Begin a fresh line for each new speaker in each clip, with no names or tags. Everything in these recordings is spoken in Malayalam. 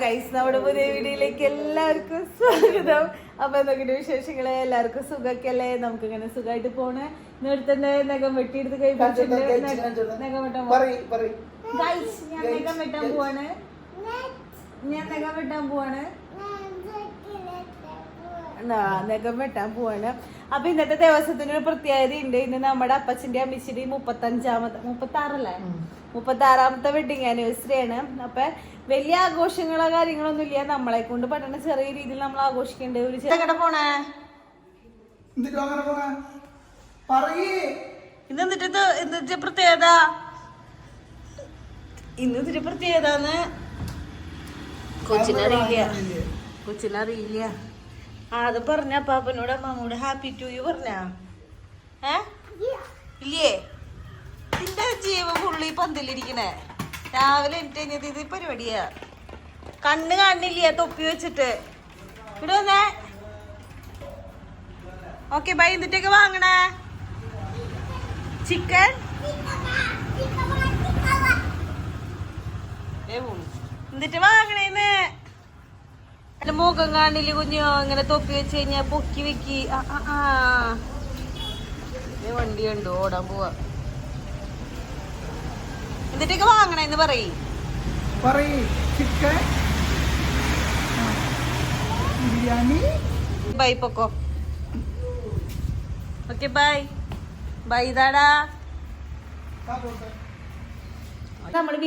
ഗൈസ്, നമ്മുടെ പുതിയ വീഡിയോയിലേക്ക് എല്ലാവർക്കും സ്വാഗതം. അപ്പൊ എന്തൊക്കെയാണ് വിശേഷങ്ങള്? എല്ലാവർക്കും സുഖമൊക്കെയല്ലേ? നമുക്ക് ഇങ്ങനെ സുഖമായിട്ട് പോണ്. നേരത്തെ നഖം വെട്ടിയെടുത്ത് കഴിപ്പിച്ചിട്ടുണ്ട്. നഖം വെട്ടാൻ ഗൈസ്, ഞാൻ നഖം വെട്ടാൻ പോവാണ്. നഖം വെട്ടാൻ പോവാണ്. അപ്പൊ ഇന്നത്തെ ദിവസത്തിനൊരു പ്രത്യേകത ഉണ്ട്. ഇന്ന് നമ്മുടെ അപ്പച്ചന്റെ അമ്മച്ചിന്റെ 36ാമത്തെ വെഡിങ് ആനിവേഴ്സറി ആണ്. അപ്പൊ വലിയ ആഘോഷങ്ങളോ കാര്യങ്ങളൊന്നും ഇല്ല. നമ്മളെ കൊണ്ട് പറ്റുന്ന ചെറിയ രീതിയിൽ നമ്മൾ ആഘോഷിക്കേണ്ട ഒരു പോണേ. ഇന്ന് പ്രത്യേകത കൊച്ചിനറിയില്ല. അത് പറഞ്ഞ പാപ്പനോട് അമ്മൂടെ ഹാപ്പി ടു യു പറഞ്ഞ ഇല്ലേ? നിന്റെ ജീവ പുള്ളി പന്തിലിരിക്കണേ. രാവിലെ എനിക്ക് കഴിഞ്ഞത് ഇത് പരിപാടിയാ. കണ്ണ് കാണില്ല തൊപ്പി വെച്ചിട്ട്. ഇവിടെ വന്നേ. Okay bye. എന്നിട്ടൊക്കെ വാങ്ങണേ ചിക്കൻ. എന്നിട്ട് വാങ്ങണേന്ന്. അല്ല മുഖം കാണില്ല കുഞ്ഞോ. ഇങ്ങനെ തൊപ്പി വെച്ച് കഴിഞ്ഞാ പൊക്കി വെക്കി. വണ്ടി കണ്ടു ഓടാൻ പോവാ. എന്നിട്ടൊക്കെ വാങ്ങണേന്ന് പറയ്. ബൈ പൊക്കോ. Okay bye bye. ഇതാടാ നമ്മുടെ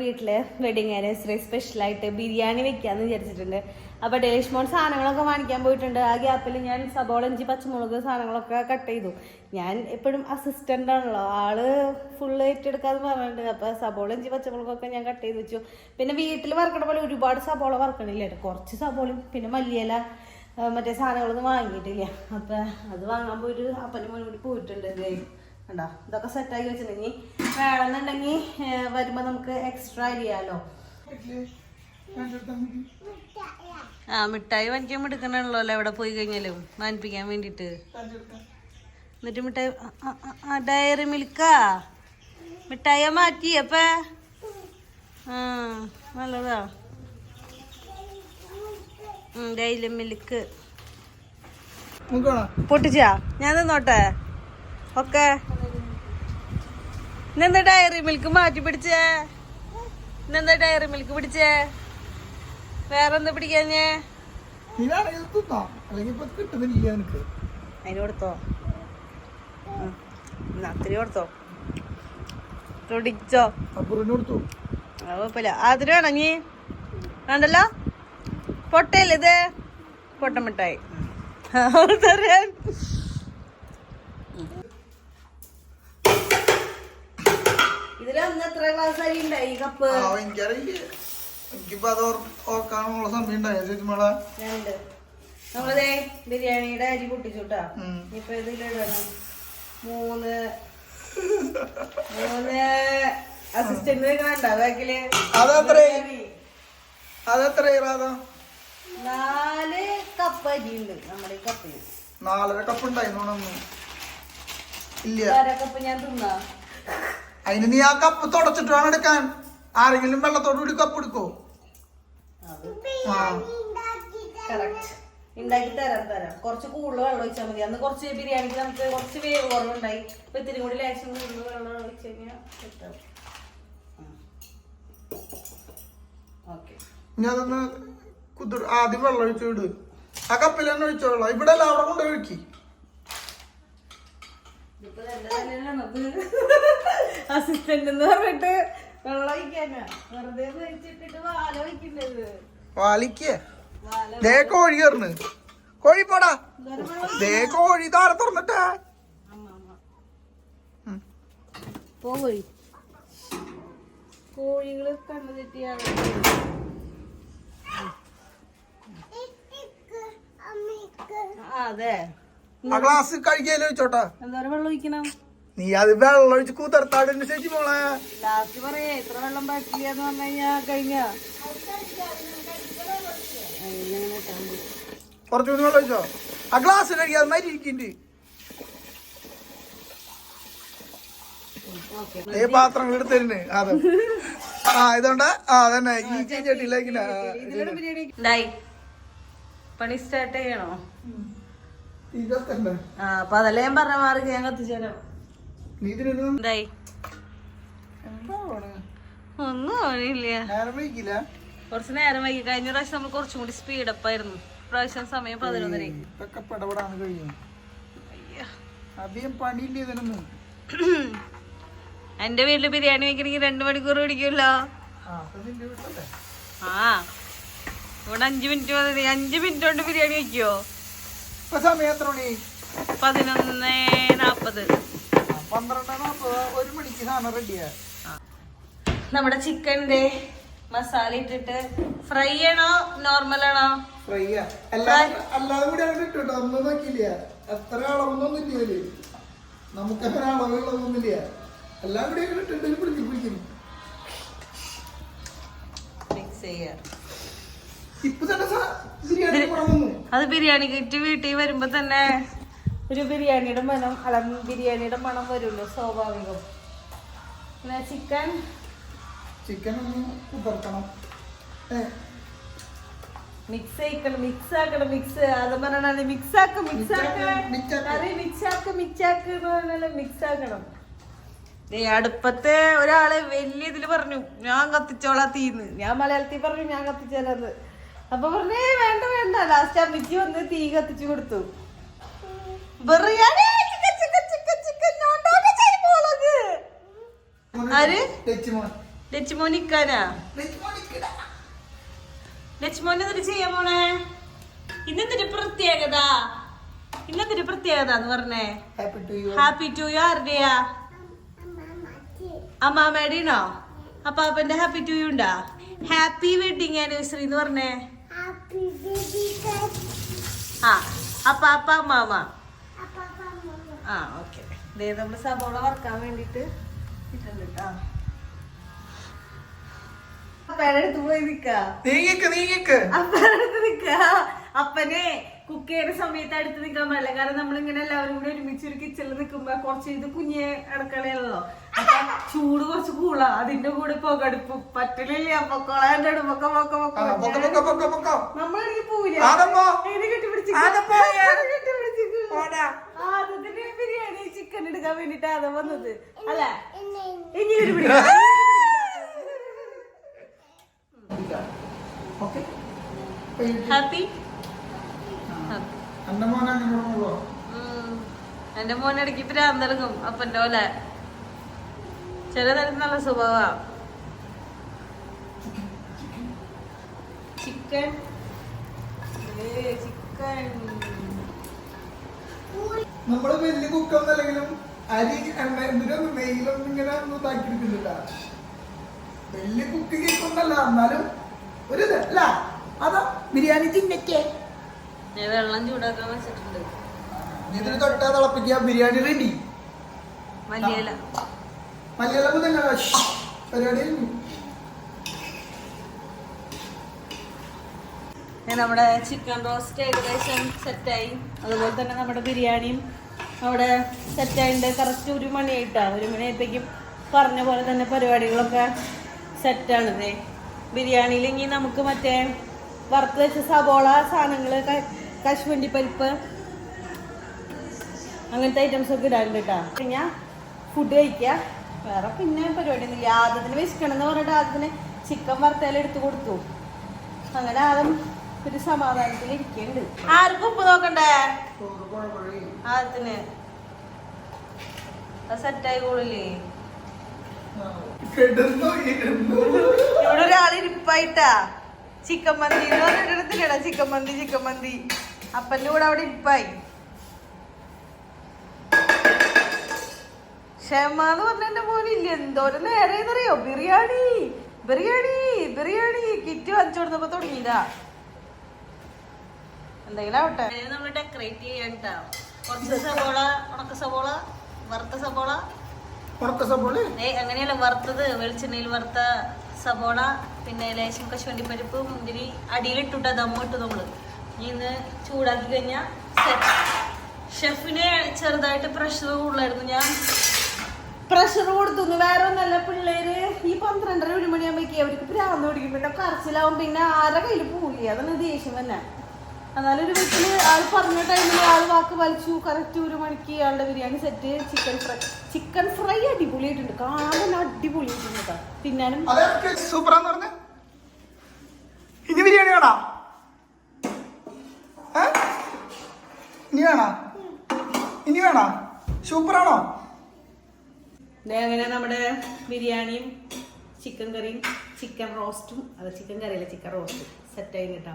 വീട്ടില് വെഡിങ് ആനിവേഴ്സറി സ്പെഷ്യലായിട്ട് ബിരിയാണി വെക്കാന്ന് വിചാരിച്ചിട്ടുണ്ട്. അപ്പൊ ഡെലിഷ്മോൺ സാധനങ്ങളൊക്കെ വാങ്ങിക്കാൻ പോയിട്ടുണ്ട്. ആ ഗ്യാപ്പിൽ ഞാൻ സബോള, ഇഞ്ചി, പച്ചമുളക് സാധനങ്ങളൊക്കെ കട്ട് ചെയ്തു. ഞാൻ എപ്പോഴും അസിസ്റ്റന്റ് ആണല്ലോ, ആള് ഫുള്ള് ഏറ്റെടുക്കാന്ന് പറഞ്ഞിട്ടുണ്ട്. അപ്പൊ സബോള, ഇഞ്ചി, പച്ചമുളകൊക്കെ ഞാൻ കട്ട് ചെയ്ത് വെച്ചു. പിന്നെ വീട്ടിൽ വറക്കണ പോലെ ഒരുപാട് സബോള വറക്കണില്ല കേട്ടോ. കുറച്ച് സബോളയും പിന്നെ മല്ലിയില മറ്റേ സാധനങ്ങളൊന്നും വാങ്ങിയിട്ടില്ല. അപ്പൊ അത് വാങ്ങാൻ പോയിട്ട് അപ്പനും മോനും കൂടി പോയിട്ടുണ്ട്. കണ്ടോ, ഇതൊക്കെ സെറ്റാക്കി വെച്ചിട്ടുണ്ടെങ്കിൽ വേണമെന്നുണ്ടെങ്കിൽ വരുമ്പോ നമുക്ക് എക്സ്ട്രാ അരിയാലോ. മിഠായി വാങ്ങിക്കാൻ എടുക്കണല്ലോ എവിടെ പോയി കഴിഞ്ഞാലും വാങ്ങിപ്പിക്കാൻ വേണ്ടിട്ട്. എന്നിട്ട് മിഠായി ഡയറി മിൽക്കാ മിഠായി മാറ്റി. അപ്പ നല്ലതാ. ഡയറി മിൽക്ക് പൊട്ടിച്ചാ ഞാൻ നിന്നോട്ടെ. ഓക്കെ. ഇന്നെന്താ ഡയറി മിൽക്ക് മാറ്റി പിടിച്ചേ? ഇന്നെന്താ ഡയറി മിൽക്ക് പിടിച്ചേ? വേറെന്താ പിടിക്കാഞ്ഞേ? അതിന് കൊടുത്തോ? അത്തിരി കൊടുത്തോ? കുടിച്ചോ? കുഴപ്പമില്ല. അതിന് വേണം നീ വേണ്ടല്ലോ. പൊട്ടയല്ലേ ഇത്? പൊട്ട മിഠായി തരാൻ. ഇതിലൊന്ന് എത്ര ഗ്ലാസ് അരി ഉണ്ടായി? കപ്പ് നമ്മളതേ ബിരിയാണിയുടെ അരി പൊട്ടിച്ചുട്ടാ. ഇപ്പൊ ഇതിലിടണം 3 അസിസ്റ്റന്റ് കണ്ട ബാക്കില് 4 കപ്പ് അരി ഉണ്ട് നമ്മുടെ ഈ കപ്പില്.
4.5 കപ്പ് ഉണ്ടായി.
കപ്പ് ഞാൻ തിന്നാ.
അതിന് നീ ആ കപ്പ് തുടച്ചിട്ട് വേണം എടുക്കാൻ. ആരെങ്കിലും വെള്ളത്തോട് കൂടി കപ്പ് എടുക്കോ?
ഉണ്ടാക്കി തരാം. കുറച്ച് കൂടുതൽ വെള്ളം ഒഴിച്ചാൽ മതി. അന്ന് കുറച്ച് ബിരിയാണിക്ക് നമുക്ക് കുറച്ച് വേവ് കുറവുണ്ടായി. ഇപ്പൊ ഇത്തിരി കൂടി ലേശം കൂടുതൽ വെള്ളം ഒഴിച്ച് കഴിഞ്ഞാൽ സെറ്റാവും.
ഇനി അതൊന്ന് ആദ്യം വെള്ളം ഒഴിച്ചു വിട്. ആ കപ്പിൽ തന്നെ ഒഴിച്ചോളാം. ഇവിടെ എല്ലാം അവിടെ കൊണ്ട് ഒഴുക്കി.
അസിസ്റ്റന്റ് എന്ന് പറഞ്ഞിട്ട് വെള്ളം ഒഴിക്കാനാ. വെറുതെ ഒഴിച്ചിട്ടിട്ട് വാല ഒഴിക്കുന്നത്.
ദേ കോഴി കയറുന്നു. കോഴി പോടാ. ദേ കോഴി താഴെ തുറന്നിട്ടേ.
പോയി കോഴികള് കണ്ണു തെറ്റിയാണ്. അതെ.
ആ ഗ്ലാസ് കഴുകിയാലും ഒഴിച്ചോട്ടാ.
എന്തോരം വെള്ളം ഒഴിക്കണം?
നീ അത് വെള്ളം ഒഴിച്ച് കുതിർത്താടിന് ശേഷി മോളെ.
ലാസ്റ്റ് പറയാ ഇത്ര വെള്ളം പാടില്ല എന്ന് പറഞ്ഞു കഴിഞ്ഞാ കഴിഞ്ഞ
കുറച്ചുകൂടി വെള്ളം ഒഴിച്ചോ. ആ ഗ്ലാസ് കഴുകിയാൽ മരിക്കുന്നുണ്ട്. പാത്രങ്ങൾ എടുത്തരുന്നേ. അതെ ആ ഇതുകൊണ്ട് ആ അതന്നെ ഈ ചട്ടിയിലേക്ക്
ഡായി പണി സ്റ്റാർട്ട് ചെയ്യണോ?
ഇതൊക്കെ
ആ അപ്പൊ അതല്ലേ ഞാൻ പറഞ്ഞ മാർക്ക് ഞാൻ കത്തിച്ചേരാം.
നീ ഇതിനൊന്നും
എന്തായി? ഒന്നും അറിയില്ല. കുറച്ച് നേരം വൈകി. കഴിഞ്ഞ പ്രാവശ്യം നമ്മൾ കുറച്ചും കൂടി സ്പീഡപ്പായിരുന്നു. പ്രാവശ്യം സമയം 11:30.
ഇതൊക്കെ പടപടാണ് കഴിയും. അധികം പണിയില്ല ഇതിനൊന്നും.
എന്റെ വീട്ടില് ബിരിയാണി വെക്കണമെങ്കിൽ 2 മണിക്കൂർ പിടിക്കുമല്ലോ. ആ ഇവിടെ 5 മിനിറ്റ് മതി. 5 മിനിറ്റ് കൊണ്ട് ബിരിയാണി വെക്കുവോ?
സമയം എത്ര മണി?
11:40.
12:40. 1 മണിക്ക് സാധനം റെഡിയാ.
നമ്മുടെ ചിക്കൻ്റെ മസാല ഇട്ടിട്ട് ഫ്രൈ ആണോ നോർമൽ ആണോ?
ഫ്രൈ അല്ലാതെ കൂടി അങ്ങനെ ഇട്ടോ. ഒന്നും നോക്കിയില്ല. എത്ര അളവൊന്നും ഇല്ല. നമുക്ക് അങ്ങനെ അളവുകളൊന്നുമില്ല. എല്ലാം കൂടി അങ്ങനെ ഇട്ടിട്ട് പിടിക്കുന്നു.
മിക്സ് ചെയ്യാ.
ഇപ്പൊ തന്നെ ബിരിയാണി വന്നു.
അത് ബിരിയാണി കിറ്റ് വീട്ടിൽ വരുമ്പോ തന്നെ ഒരു ബിരിയാണിയുടെ മണം ബിരിയാണിയുടെ മണം വരുമല്ലോ സ്വാഭാവികം. പിന്നെ
ചിക്കൻ ഒന്ന് കുതിർക്കണം.
മിക്സ് ആക്കണം. മിക്സ് അത് പറഞ്ഞാല് മിക്സ് ആക്കണം. അടുപ്പത്തെ ഒരാള് വലിയ ഇതില് പറഞ്ഞു ഞാൻ കത്തിച്ചോളാ തീന്ന്. ഞാൻ മലയാളത്തിൽ പറഞ്ഞു ഞാൻ കത്തിച്ചോളാന്ന്. അപ്പൊ പറഞ്ഞേ വേണ്ട വേണ്ട. ലാസ്റ്റ് അമ്മയ്ക്ക് വന്ന് തീ കത്തിച്ചു കൊടുത്തു. ബിരിയാണി ആര്? ലച്ചുമോനിക്കാനാ? ലച്ചുമോൻ എന്നിട്ട് ചെയ്യാൻ പോണേ? ഇന്നത്തെ പ്രത്യേകത എന്ന് പറഞ്ഞേ. ഹാപ്പി ടു യു ആരുടെയാ? അമ്മാമ്മയുടെയാണോ? അപ്പാപ്പന്റെ ഹാപ്പി ടു യു ഉണ്ടാ? ഹാപ്പി വെഡിങ് ആനിവേഴ്സറി എന്ന് പറഞ്ഞേ. ആ അപ്പാപ്പ അമ്മാമ. ആ ഓക്കെ. നമ്മള് സബോള വറക്കാൻ വേണ്ടിട്ട് ഇട്ടുണ്ട് കേട്ടോ. അപ്പനടുത്ത് പോയി അപ്പനെ കുക്ക് ചെയ്യുന്ന സമയത്ത് അടുത്ത് നിൽക്കാൻ പാടില്ല. കാരണം നമ്മളിങ്ങനെ എല്ലാവരും കൂടി ഒരുമിച്ച് ഒരു കിച്ചണിൽ നിൽക്കുമ്പോ കുറച്ച് ഇത് കുഞ്ഞ് അടുക്കളയല്ലോ. അപ്പൊ ചൂട് കുറച്ച് കൂളാ. അതിന്റെ കൂടെ പുകടുപ്പ് പറ്റലില്ല. പൊക്കോളാൻ്റെ നമ്മളാണെങ്കിൽ പോവില്ല. ആദ്യത്തിന് ബിരിയാണി ചിക്കൻ എടുക്കാൻ വേണ്ടിട്ട് ആദ്യം വന്നത് അല്ല. ഇനി ഒരു ഹാപ്പി. എന്റെ മോൻ ഇടയ്ക്ക് ഭ്രാന്തെടുക്കും അപ്പന്റെ പോലെ. ചില തരത്തിൽ നല്ല സ്വഭാവ. ചിക്കൻ
നമ്മള് വലിയ കുക്കൊന്നല്ലെങ്കിലും അരി എന്തിനൊന്നും നെയ്യിലൊന്നും ഇങ്ങനെ ഒന്നും ഇതാക്കിയെടുക്കുന്നില്ല. വലിയ കുക്ക് കേക്കൊന്നല്ല. എന്നാലും ഒരു ഇതല്ല. അതാ ബിരിയാണി ചിന്നക്കേ
ഞാൻ വെള്ളം ചൂടാക്കാൻ വെച്ചിട്ടുണ്ട്.
ഇതിന് തൊട്ടാ തിളപ്പിക്കുക. ബിരിയാണി റെഡി.
മല്ലിയില
തന്നെ പരിപാടി.
നമ്മുടെ ചിക്കൻ റോസ്റ്റ് ഏകദേശം സെറ്റായി. അതുപോലെ തന്നെ നമ്മുടെ ബിരിയാണിയും അവിടെ സെറ്റായിട്ടുണ്ട്. കറക്റ്റ് 1 മണിയായിട്ടാണ്. 1 മണിയായപ്പോഴേക്കും പറഞ്ഞ പോലെ തന്നെ പരിപാടികളൊക്കെ സെറ്റാണിത്. ബിരിയാണിയിൽ ഇനി നമുക്ക് മറ്റേ വറുത്ത് വെച്ച സബോള സാധനങ്ങൾ, കശുവണ്ടി പരിപ്പ്, അങ്ങനത്തെ ഐറ്റംസ് ഒക്കെ ഇടാറുണ്ട് കേട്ടോ. പിന്നെ ഫുഡ് കഴിക്കുക. വേറെ പിന്നെ പരിപാടി ഒന്നുമില്ല. ആദ്യത്തിന് വിശക്കണം എന്ന് പറഞ്ഞിട്ട് ആദ്യത്തിന് ചിക്കൻ വറുത്തേലും എടുത്ത് കൊടുത്തു. അങ്ങനെ ആദ്യം ഒരു സമാധാനത്തിൽ ഇരിക്കുന്നുണ്ട്. ആർക്കും ഉപ്പ് നോക്കണ്ടേ? ആദ്യത്തിന് സെറ്റായി കൂടില്ലേ? ഇവിടെ ഒരാൾ ഇരിപ്പായിട്ടാ. ചിക്കൻ മന്തി എന്ന് പറഞ്ഞിട്ട് ചിക്കൻ മന്തി അപ്പൻ്റെ കൂടെ അവിടെ ഇരിപ്പായി. ക്ഷമ എന്ന് പറഞ്ഞ പോലെ ഇല്ല. എന്തോരം നേരെന്നറിയോ? ബിരിയാണി കിറ്റ് വാങ്ങിച്ചു കൊടുത്തപ്പോ തുടങ്ങിയതാ. എന്തെങ്കിലും ആവട്ടെ. നമ്മള് ഡെക്കറേറ്റ് ചെയ്യാൻ കേട്ടോ. കുറച്ച് സബോള, ഉണക്ക സബോള, വറുത്ത സബോള. അങ്ങനെയല്ല, വറുത്തത് വെളിച്ചെണ്ണയിൽ വറുത്ത സബോള, പിന്നെ ലേശം കശുവണ്ടി പരിപ്പ്, മുന്തിരി അടിയിലിട്ടുട്ടാ ദമ്മിട്ടു നമ്മള്. ഇന്ന് ചൂടാക്കി കഴിഞ്ഞാൽ ഷെഫിന് ചെറുതായിട്ട് പ്രഷർ കൂടുതലായിരുന്നു. ഞാൻ പ്രഷർ കൊടുത്തു. വേറെ ഒന്നല്ല, പിള്ളേര് ഈ 12:30 മണിയാകുമ്പോഴേക്കും അവർക്ക് ഭ്രാന്ത് പിടിക്കും. പിന്നെ കരച്ചിലാവും. പിന്നെ ആരുടെ കയ്യിൽ പോവില്ല. അതാണ് ദേഷ്യം തന്നെ. എന്നാലും ഒരു വീട്ടില് ആൾ പറഞ്ഞ ടൈമിൽ ആൾ വാക്ക് വലിച്ചു. കറക്റ്റ് 1 മണിക്ക് ആളുടെ ബിരിയാണി സെറ്റ്. ചിക്കൻ ഫ്രൈ അടിപൊളിയായിട്ടുണ്ട്. കാണാൻ തന്നെ അടിപൊളിയായിട്ടുണ്ട് കേട്ടോ. തിന്നാനും
സൂപ്പറാന്ന് പറഞ്ഞ. ഇനി ബിരിയാണി വേണോ? ഇനി വേണോ? സൂപ്പറാണോ?
അങ്ങനെ നമ്മുടെ ബിരിയാണിയും ചിക്കൻ കറിയും ചിക്കൻ റോസ്റ്റും, അത് ചിക്കൻ കറിയല്ല ചിക്കൻ റോസ്റ്റും സെറ്റായി കേട്ടോ.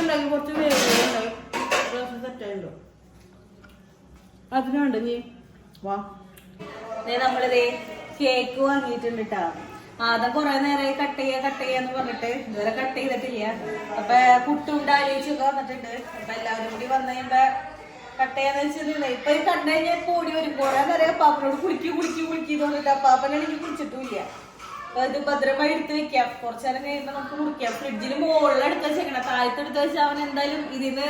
ഉണ്ടാക്കി കുറച്ച് വേഗം സെറ്റായിട്ടുണ്ടോ അതിനുണ്ട് നീ വാ. നമ്മളിതേ കേക്ക് വാങ്ങിയിട്ടുണ്ട് കേട്ടോ. ആദ്യം കുറെ നേരമായി കട്ട് ചെയ്യാന്ന് പറഞ്ഞിട്ട് ഇതുവരെ കട്ട് ചെയ്തിട്ടില്ല. അപ്പൊ പുട്ടും ഡാലിച്ചൊക്കെ വന്നിട്ടുണ്ട്. അപ്പൊ എല്ലാവരും കൂടി വന്നു കഴിയുമ്പോ കട്ട് ചെയ്യാന്ന് വെച്ചിട്ടുണ്ടെങ്കിൽ ഇപ്പൊ ഈ കണ്ടു കഴിഞ്ഞാൽ കൂടി വരും. കുറെ നേരം അപ്പാപ്പനോട് കുളിക്കി തോന്നിട്ട് അപ്പാപ്പനാണെങ്കിൽ കുളിച്ചിട്ടുമില്ല. അപ്പൊ ഇത് ഭദ്രമായി എടുത്ത് വെക്കാം. കുറച്ചു നേരം കഴിയുമ്പോ നമുക്ക് കുടിക്കാം. ഫ്രിഡ്ജിൽ മുകളിൽ എടുത്ത് വെച്ചേക്കണം. താഴത്ത് എടുത്ത് വെച്ചാൽ അവൻ എന്തായാലും ഇതിന്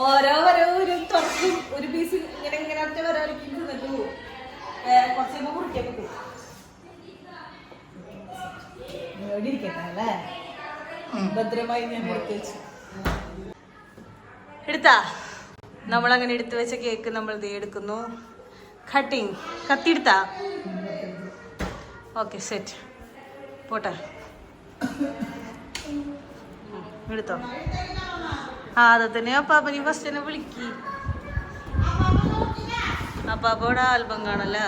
ഓരോ ഒരു തുറക്കും ഒരു പീസ് ഇങ്ങനെ ഒറ്റ വരവരക്കും തിന്നിട്ട് പോകും. കുറച്ച് കഴിയുമ്പോ കുടിക്കാൻ പറ്റും. ഇരിക്കട്ടെ അല്ലേ? ഭദ്രമായി ഞാൻ എടുത്ത് വെച്ചു. എടുത്താ നമ്മളങ്ങനെ എടുത്തു വെച്ച കേക്ക് നമ്മൾ ദേ എടുക്കുന്നു. കത്തി എടുത്താ? ഓക്കെ സെറ്റ് പോട്ടെ. എടുത്തോ. അതെ തന്നെ അപ്പാപ്പനി ഫസ്റ്റ് തന്നെ വിളിക്കി. അപ്പാപ്പോടെ ആൽബം കാണല്ലേ.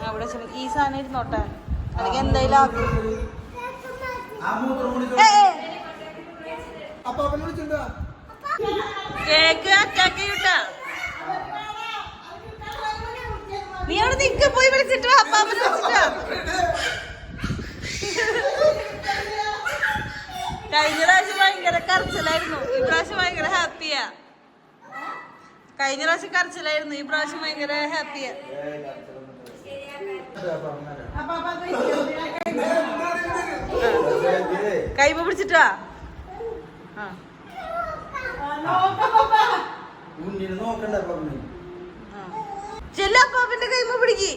അവിടെ ഈ സാധനം ഇരുന്നോട്ടെ. എനിക്ക് എന്തായാലും കേക്ക് അറ്റാക്കി വിട്ടാ. നീ അവിടെ നിക്ക പോയി വിളിച്ചിട്ട് അപ്പാപ്പനെ വിളിച്ചിട്ടാ. കഴിഞ്ഞ പ്രാവശ്യം ഭയങ്കര കരച്ചിലായിരുന്നു. ഈ പ്രാവശ്യം ഭയങ്കര ഹാപ്പിയാ. കഴിഞ്ഞ പ്രാവശ്യം കരച്ചിലായിരുന്നു. ഈ പ്രാവശ്യം ഭയങ്കര ഹാപ്പിയാ. കൈമ പിടിച്ചിട്ടാ. ചെല്ല അപ്പാപ്പന്റെ കൈമ പിടിക്ക്.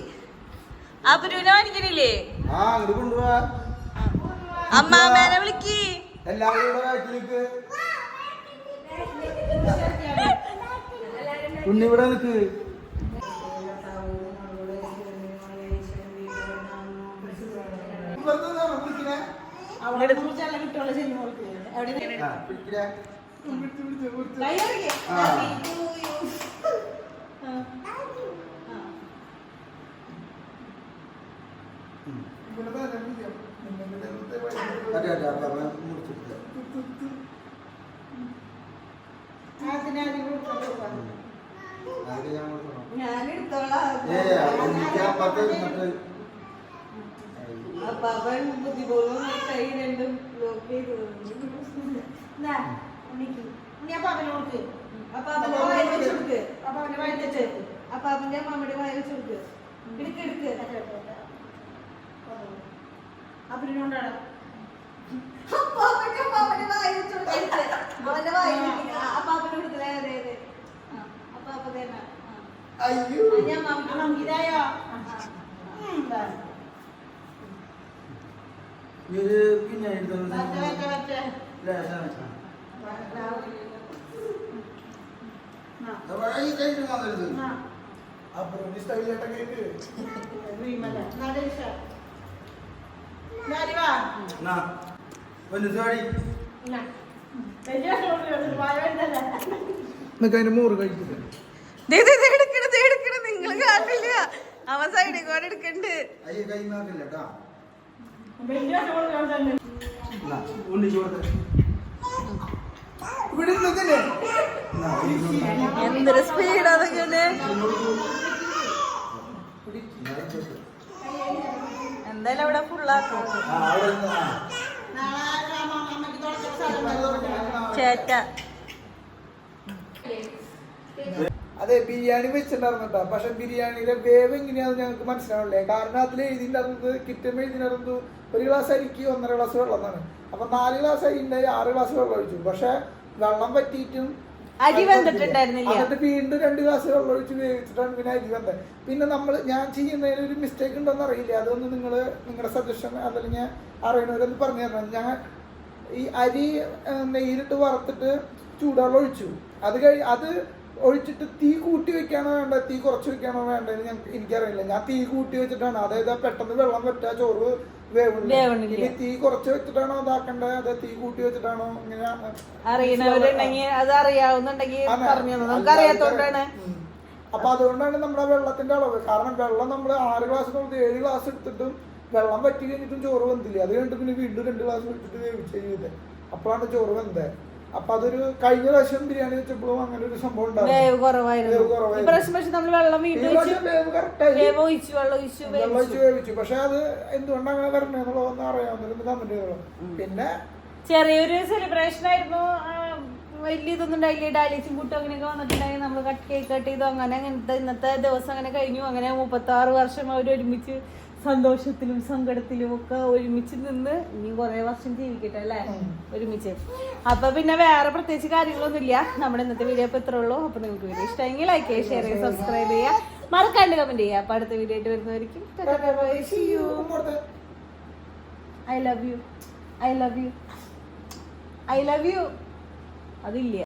അപ്പുരുവിനെ വാങ്ങിക്കണില്ലേ? അമ്മാമേനെ വിളിക്ക്.
ഉണ്ണിവിടെ നിൽക്ക്.
അപ്പാപ്പൻ ബുദ്ധിപൂർവ്വം കൈ രണ്ടും ലോക്ക് ചെയ്തു. അപ്പാപ്പന്റെ വായ വെച്ച് കൊടുക്ക്. അപ്പാപ്പന്റെ വായ വെച്ച് അപ്പാപ്പന്റെ അമ്മയുടെ വായ വെച്ച് കൊടുക്ക്. എടുക്ക് അപ്പനോണ്ടാണ് അപ്പാപ്പന്റെ വായ വെച്ച് കൊടുക്ക്. അവന്റെ വായ അപ്പാപ്പന്റെ കൊടുക്കലേ. അതെ അപ്പാപ്പ തന്നെ. ഞാൻ ഇതായോ
പിന്നെ മോറ് കഴിക്കില്ല.
നിങ്ങള് കാണില്ല. അവൻ സൈഡിൽ കൂടെ എടുക്കണ്ട്. എന്തൊരു സ്പീഡ് അതൊക്കെ. എന്തായാലും അവിടെ ഫുള്ളാക്കും. ചേറ്റ
അതെ ബിരിയാണി വെച്ചിട്ടുണ്ടായിരുന്നു കേട്ടോ. പക്ഷെ ബിരിയാണിയുടെ വേവ് എങ്ങനെയാണെന്ന് ഞങ്ങൾക്ക് മനസ്സിലാവില്ലേ. കാരണം അതിൽ എഴുതിയിട്ടുണ്ടായിരുന്നത് കിറ്റുമ്പോൾ എഴുതിയിട്ടുണ്ടായിരുന്നത് 1 ഗ്ലാസ് അരിക്ക് 1.5 ഗ്ലാസ് വെള്ളം എന്നാണ്. അപ്പൊ 4 ഗ്ലാസ് അരി ഉണ്ടായി 6 ഗ്ലാസ് വെള്ളം ഒഴിച്ചു. പക്ഷെ വെള്ളം പറ്റിയിട്ടും
അരി വെന്തിട്ടുണ്ടായിരുന്നില്ല.
എന്നിട്ട് വീണ്ടും 2 ഗ്ലാസ് വെള്ളം ഒഴിച്ച് വേവിച്ചിട്ടാണ് പിന്നെ അരി വെന്തത്. പിന്നെ ഞാൻ ചെയ്യുന്നതിൽ ഒരു മിസ്റ്റേക്ക് ഉണ്ടോന്ന് അറിയില്ല. അതൊന്ന് നിങ്ങളുടെ സജഷൻ അതല്ലെങ്കിൽ അറിയണവരൊന്ന് പറഞ്ഞു തരണം. ഞാൻ ഈ അരി നെയ്യിലിട്ട് വറുത്തിട്ട് ചൂടുവെള്ളം ഒഴിച്ചു. അത് ഒഴിച്ചിട്ട് തീ കൂട്ടി വെക്കാണോ വേണ്ടത്, തീ കുറച്ച് വെക്കാണോ വേണ്ടതെന്ന് എനിക്കറിയില്ല. ഞാൻ തീ കൂട്ടി വെച്ചിട്ടാണ്, അതായത് പെട്ടെന്ന് വെള്ളം വെച്ചാ ചോറ് വേവില്ല. തീ കുറച്ച് വെച്ചിട്ടാണോ ഇതാക്കേണ്ടത്, അത് തീ കൂട്ടി വെച്ചിട്ടാണോ ഇങ്ങനെ
അറിയണവരുണ്ടെങ്കിൽ അത് അറിയാവുന്നുണ്ടെങ്കിൽ പറഞ്ഞു, നമുക്ക് അറിയാത്തോണ്ടാണ്.
അപ്പൊ അതുകൊണ്ടാണ് നമ്മുടെ വെള്ളത്തിന്റെ അളവ്. കാരണം വെള്ളം നമ്മൾ 6 ഗ്ലാസ് 7 ഗ്ലാസ് എടുത്തിട്ടും വെള്ളം പറ്റി കഴിഞ്ഞിട്ടും ചോറ് വെന്തില്ല. അത് കഴിഞ്ഞിട്ട് പിന്നെ വീണ്ടും 2 ഗ്ലാസ് വെച്ചിട്ട് വേവിച്ച് ചെയ്തത്. അപ്പോഴാണ് ചോറ് വെന്തത്. അപ്പൊ അതൊരു കഴിഞ്ഞ പ്രാവശ്യം ബിരിയാണി വെച്ചപ്പോഴും അങ്ങനെ ഒരു സംഭവം
വേവ് കുറവായിരുന്നു.
വേവിച്ചു. പക്ഷെ അത് എന്തുകൊണ്ട് അങ്ങനെ വരണെന്നുള്ളതൊന്നും അറിയാവുന്നവരൊന്ന് കമന്റ് ചെയ്തോളൂ. പിന്നെ
ചെറിയൊരു സെലിബ്രേഷൻ ആയിരുന്നു. വലിയ ഇതൊന്നും ഉണ്ടായില്ലേ, ഡാലിച്ചും കൂട്ടും അങ്ങനെയൊക്കെ വന്നിട്ടുണ്ടായി. നമ്മൾ കേക്ക് കട്ട് ചെയ്തു. അങ്ങനത്തെ ഇന്നത്തെ ദിവസം അങ്ങനെ കഴിഞ്ഞു. അങ്ങനെ 36 വർഷം അവർ ഒരുമിച്ച് സന്തോഷത്തിലും സങ്കടത്തിലും ഒക്കെ ഒരുമിച്ച് നിന്ന് ഇനി കുറെ വർഷം ജീവിക്കട്ടെ അല്ലേ ഒരുമിച്ച്. അപ്പൊ പിന്നെ വേറെ പ്രത്യേകിച്ച് കാര്യങ്ങളൊന്നും ഇല്ല. നമ്മുടെ ഇന്നത്തെ വീഡിയോ ഇപ്പൊ ഇത്രേ ഉള്ളൂ. അപ്പൊ നിങ്ങൾക്ക് വീഡിയോ ഇഷ്ടമെങ്കിൽ ലൈക്ക് ചെയ്യുക, ഷെയർ ചെയ്യുക, സബ്സ്ക്രൈബ് ചെയ്യുക, മറക്കാണ്ട് കമന്റ് ചെയ്യുക. അപ്പൊ അടുത്ത വീഡിയോ ആയിട്ട് വരുന്നവരിക്കും ഐ ലവ് യു അതില്ല.